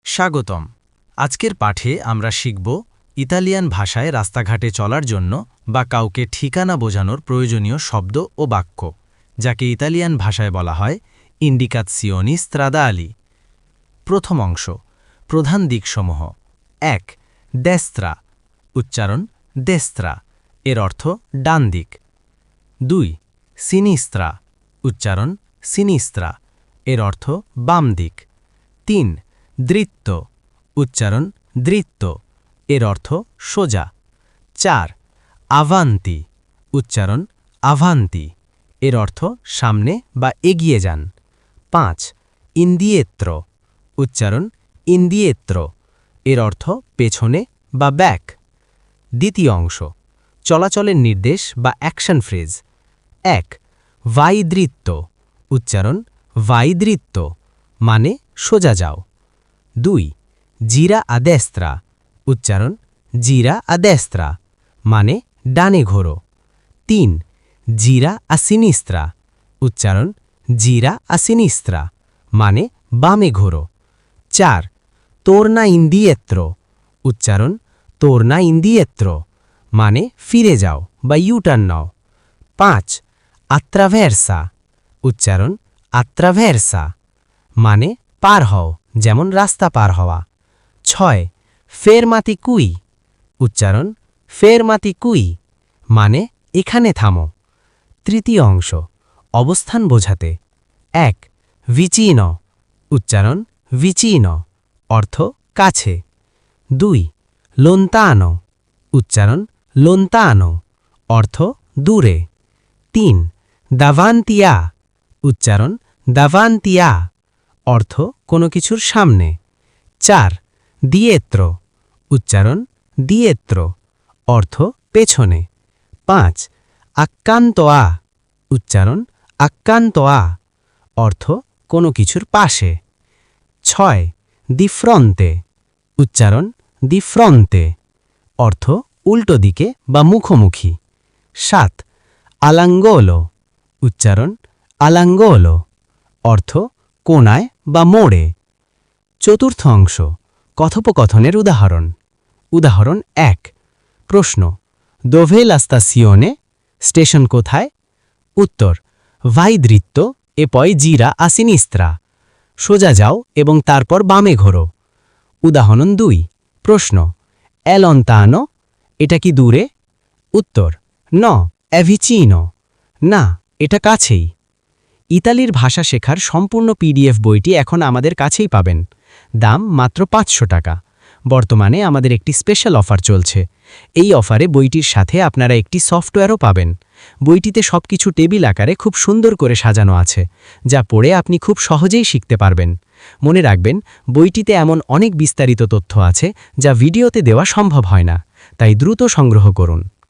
স্বাগতম। আজকের পাঠে আমরা শিখব ইতালিয়ান ভাষায় রাস্তাঘাটে চলার জন্য বা কাউকে ঠিকানা বোঝানোর প্রয়োজনীয় শব্দ ও বাক্য, যাকে ইতালিয়ান ভাষায় বলা হয় ইন্ডিকাজিওনি স্ট্রাদালি। প্রথম অংশ, প্রধান দিকসমূহ। ১. দেস্ত্রা, উচ্চারণ দেস্ত্রা, এর অর্থ ডান দিক। ২. সিনিস্ত্রা, উচ্চারণ সিনিস্ত্রা, এর অর্থ বাম দিক। ৩. দৃত্ত, উচ্চারণ দৃত্ত, এর অর্থ সোজা। ৪. আভান্তি, উচ্চারণ আভান্তি, এর অর্থ সামনে বা এগিয়ে যান। ৫. ইন্দিয়েত্র, উচ্চারণ ইন্দিয়েত্র, এর অর্থ পেছনে বা ব্যাক। দ্বিতীয় অংশ, চলাচলের নির্দেশ বা অ্যাকশন ফ্রেজ। ১. ভাইদৃত্ত, উচ্চারণ ভাইদৃত্ত, মানে সোজা যাও। ২. জিরা আ দেস্ত্রা, উচ্চারণ জিরা আ দেস্ত্রা, মানে ডানে ঘোরো। ৩. জিরা আ সিনিস্ত্রা, উচ্চারণ জিরা আ সিনিস্ত্রা, মানে বামে ঘোরো। ৪. তোর্না ইন্দিয়েত্র, উচ্চারণ তোর্না ইন্দিয়েত্র, মানে ফিরে যাও বা ইউটার্ন নাও। ৫. আত্রাভেরসা, উচ্চারণ আত্রাভেরসা, মানে পার হও, যেমন রাস্তা পার হওয়া। ৬. ফেরমাতি কুই, উচ্চারণ ফেরমাতি কুই, মানে এখানে থামো। তৃতীয় অংশ, অবস্থান বোঝাতে। ১. ভিচিন, উচ্চারণ ভিচিন, অর্থ কাছে। ২. লোন্তানো, উচ্চারণ লোন্তানো, অর্থ দূরে। ৩. দাভান্তিয়া, উচ্চারণ দাভান্তিয়া, অর্থ কোনো কিছুর সামনে। ৪. দিয়েত্র, উচ্চারণ দিয়েত্র, অর্থ পেছনে। ৫. আক্কান্তোয়া, উচ্চারণ আক্কান্তোয়া, অর্থ কোনো কিছুর পাশে। ৬. দিফ্রন্তে, উচ্চারণ দিফ্রন্তে, অর্থ উল্টো দিকে বা মুখোমুখি। ৭. আলাঙ্গোলো, উচ্চারণ আলাঙ্গোলো, অর্থ কোনায় বা মোড়ে। চতুর্থ অংশ, কথোপকথনের উদাহরণ। উদাহরণ ১. প্রশ্ন, দোভে লা স্তাসিওনে, স্টেশন কোথায়? উত্তর, ভাইদৃত্ত e poi gira a sinistra, সোজা যাও এবং তারপর বামে ঘোরো। উদাহরণ ২. প্রশ্ন, è lontano, এটা কি দূরে? উত্তর, no, è vicino, না, এটা কাছেই। ইতালির ভাষা শেখার সম্পূর্ণ পিডিএফ বইটি এখন আমাদের কাছেই পাবেন। দাম মাত্র ৫০০ টাকা। বর্তমানে আমাদের একটি স্পেশাল অফার চলছে। এই অফারে বইটির সাথে আপনারা একটি সফটওয়্যারও পাবেন। বইটিতে সবকিছু টেবিল আকারে খুব সুন্দর করে সাজানো আছে, যা পড়ে আপনি খুব সহজেই শিখতে পারবেন। মনে রাখবেন, বইটিতে এমন অনেক বিস্তারিত তথ্য আছে যা ভিডিওতে দেওয়া সম্ভব হয় না, তাই দ্রুত সংগ্রহ করুন।